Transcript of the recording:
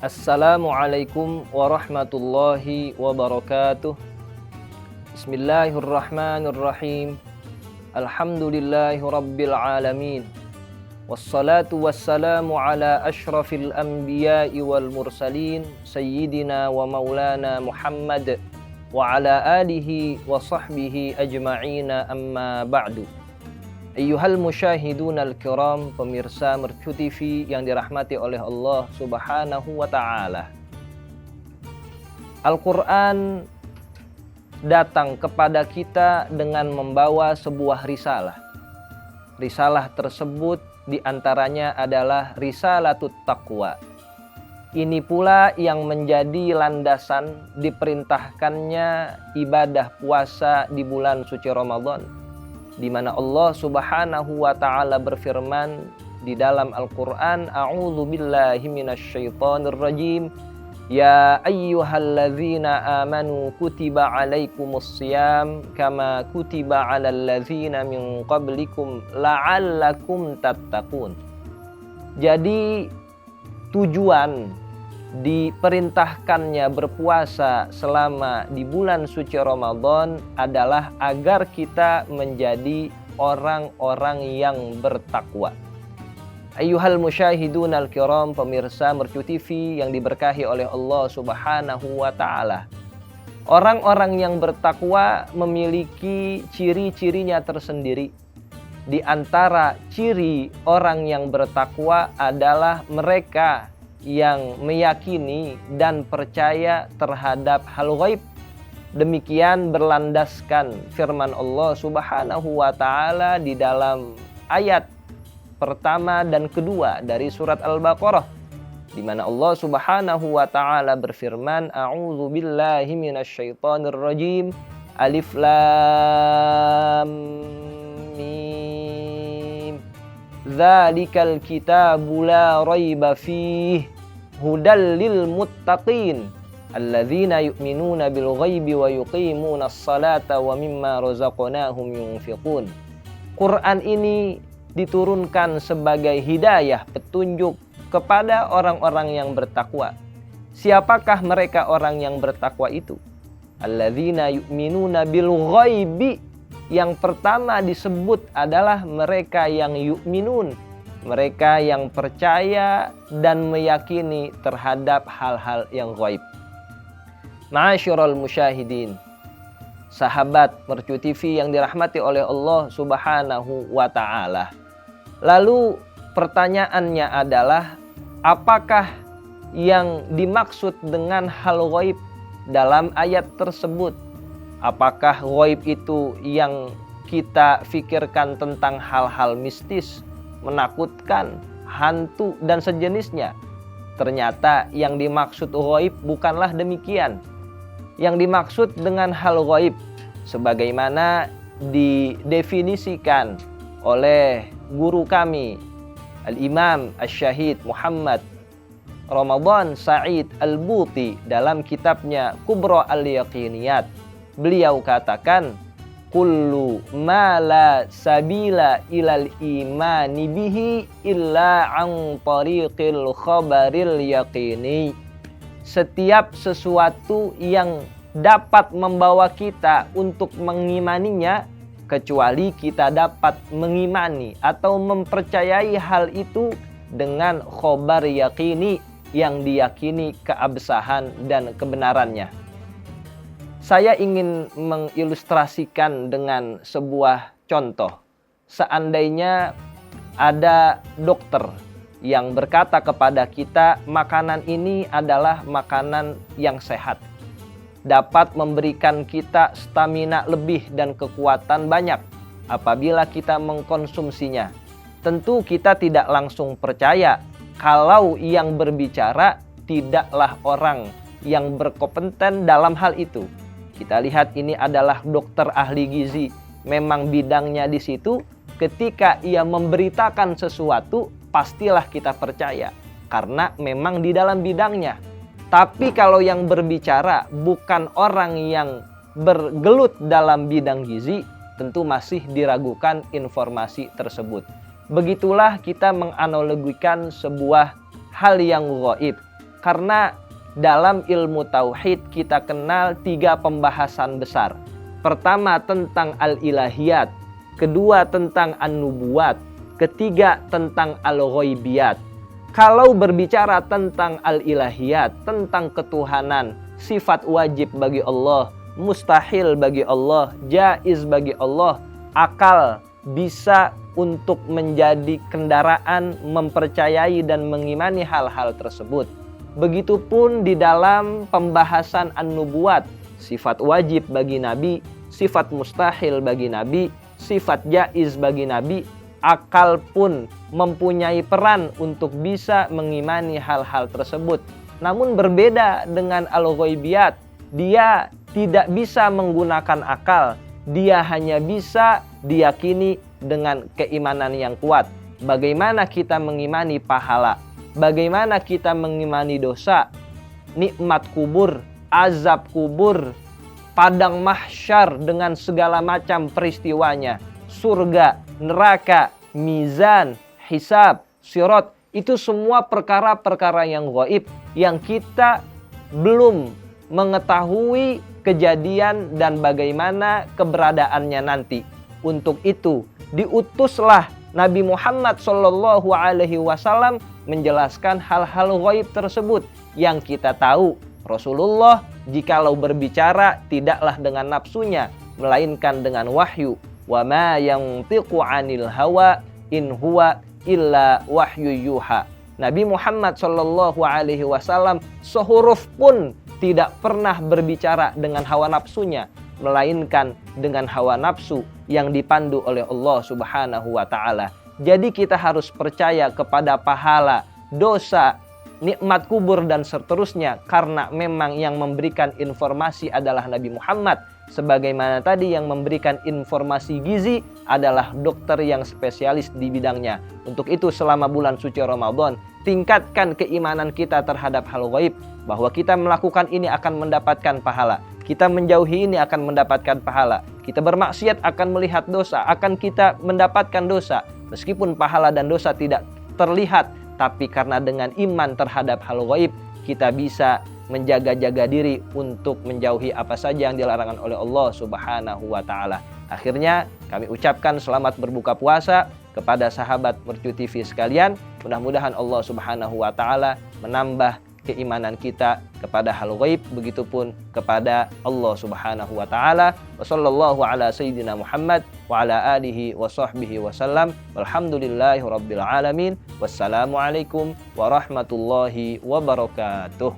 Assalamualaikum warahmatullahi wabarakatuh. Bismillahirrahmanirrahim. Alhamdulillahi rabbil alamin. Wassalatu wassalamu ala ashrafil anbiya'i wal mursalin Sayyidina wa maulana Muhammad wa ala alihi wa sahbihi ajma'ina amma ba'du. Ayyuhal musyahidun al-kiram, pemirsa Mercu TV yang dirahmati oleh Allah Subhanahu wa ta'ala. Al-Quran datang kepada kita dengan membawa sebuah risalah. Risalah tersebut diantaranya adalah risalatut taqwa. Ini pula yang menjadi landasan diperintahkannya ibadah puasa di bulan suci Ramadan, di mana Allah Subhanahu wa ta'ala berfirman di dalam Al-Qur'an, A'udzu billahi minasyaitonir rajim. Ya ayyuhalladzina amanu kutiba alaikumus syiyam kama kutiba alal ladzina min qablikum la'allakum tattaqun. Jadi tujuan diperintahkannya berpuasa selama di bulan suci Ramadan adalah agar kita menjadi orang-orang yang bertakwa. Ayyuhal musyahidun al-kiram, pemirsa Mercu TV yang diberkahi oleh Allah Subhanahu wa ta'ala. Orang-orang yang bertakwa memiliki ciri-cirinya tersendiri. Di antara ciri orang yang bertakwa adalah mereka yang meyakini dan percaya terhadap hal ghaib. Demikian berlandaskan firman Allah Subhanahu wa ta'ala di dalam ayat pertama dan kedua dari surat Al-Baqarah, di mana Allah Subhanahu wa ta'ala berfirman, A'udzu billahi minasyaitonir rajim. Alif lam mim. Dzalikal kitabu la raiba fihi hudal lil muttaqin alladzina yu'minuna bil ghaibi wa yuqimuna as-salata wa mimma razaqnahum yunfiqun. Quran ini diturunkan sebagai hidayah, petunjuk kepada orang-orang yang bertakwa. Siapakah mereka orang yang bertakwa itu? Alladzina yu'minuna bil ghaibi. Yang pertama disebut adalah mereka yang yu'minun, mereka yang percaya dan meyakini terhadap hal-hal yang ghaib. Ma'asyiral musyahidin, sahabat Mercu TV yang dirahmati oleh Allah Subhanahu wa ta'ala. Lalu pertanyaannya adalah, apakah yang dimaksud dengan hal ghaib dalam ayat tersebut? Apakah ghaib itu yang kita fikirkan tentang hal-hal mistis, menakutkan, hantu, dan sejenisnya? Ternyata yang dimaksud ghaib bukanlah demikian. Yang dimaksud dengan hal ghaib sebagaimana didefinisikan oleh guru kami Al-Imam Asy-Syahid Muhammad Ramadan Sa'id Al-Buti dalam kitabnya Kubra Al-Yaqiniyat. Beliau katakan, kullu ma la sabila ilal imani bihi illa an tariqil khabaril yaqini. Setiap sesuatu yang dapat membawa kita untuk mengimaninya, kecuali kita dapat mengimani atau mempercayai hal itu dengan khobar yaqini, yang diyakini keabsahan dan kebenarannya. Saya ingin mengilustrasikan dengan sebuah contoh. Seandainya ada dokter yang berkata kepada kita, makanan ini adalah makanan yang sehat, dapat memberikan kita stamina lebih dan kekuatan banyak apabila kita mengkonsumsinya. Tentu kita tidak langsung percaya kalau yang berbicara tidaklah orang yang berkompeten dalam hal itu. Kita lihat ini adalah dokter ahli gizi, memang bidangnya di situ. Ketika ia memberitakan sesuatu, pastilah kita percaya karena memang di dalam bidangnya. Tapi kalau yang berbicara bukan orang yang bergelut dalam bidang gizi, tentu masih diragukan informasi tersebut. Begitulah kita menganalogikan sebuah hal yang gaib. Karena dalam ilmu tauhid kita kenal 3 pembahasan besar. Pertama tentang al-ilahiyat, kedua tentang an-nubuwat, ketiga tentang al-ghaibiyat. Kalau berbicara tentang al-ilahiyat, tentang ketuhanan, sifat wajib bagi Allah, mustahil bagi Allah, jaiz bagi Allah, akal bisa untuk menjadi kendaraan mempercayai dan mengimani hal-hal tersebut. Begitupun di dalam pembahasan an-nubuwat, sifat wajib bagi Nabi, sifat mustahil bagi Nabi, sifat jaiz bagi Nabi, akal pun mempunyai peran untuk bisa mengimani hal-hal tersebut. Namun berbeda dengan al-ghaibiyat, dia tidak bisa menggunakan akal, dia hanya bisa diyakini dengan keimanan yang kuat. Bagaimana kita mengimani pahala? Bagaimana kita mengimani dosa, nikmat kubur, azab kubur, padang mahsyar dengan segala macam peristiwanya, surga, neraka, mizan, hisab, sirat, itu semua perkara-perkara yang gaib yang kita belum mengetahui kejadian dan bagaimana keberadaannya nanti. Untuk itu diutuslah Nabi Muhammad SAW menjelaskan hal-hal gaib tersebut yang kita tahu. Rasulullah jikalau berbicara tidaklah dengan nafsunya, melainkan dengan wahyu. Wa ma yantiqu 'anil hawa in huwa illa wahyu yuha. Nabi Muhammad SAW sehuruf pun tidak pernah berbicara dengan hawa nafsunya, melainkan dengan hawa nafsu yang dipandu oleh Allah Subhanahu wa taala. Jadi kita harus percaya kepada pahala, dosa, nikmat kubur dan seterusnya, karena memang yang memberikan informasi adalah Nabi Muhammad. Sebagaimana tadi yang memberikan informasi gizi adalah dokter yang spesialis di bidangnya. Untuk itu selama bulan suci Ramadan, tingkatkan keimanan kita terhadap hal gaib, bahwa kita melakukan ini akan mendapatkan pahala, kita menjauhi ini akan mendapatkan pahala, kita bermaksiat akan melihat dosa, akan kita mendapatkan dosa. Meskipun pahala dan dosa tidak terlihat, tapi karena dengan iman terhadap hal gaib, kita bisa menjaga-jaga diri untuk menjauhi apa saja yang dilarangkan oleh Allah Subhanahu wa taala. Akhirnya kami ucapkan selamat berbuka puasa kepada sahabat Mercu TV sekalian. Mudah-mudahan Allah Subhanahu wa taala menambah keimanan kita kepada hal gaib, begitupun kepada Allah Subhanahu wa taala. Wassallallahu ala sayyidina Muhammad wa ala alihi wa sahbihi wasallam. Walhamdulillahi rabbil alamin. Wassalamualaikum warahmatullahi wabarakatuh.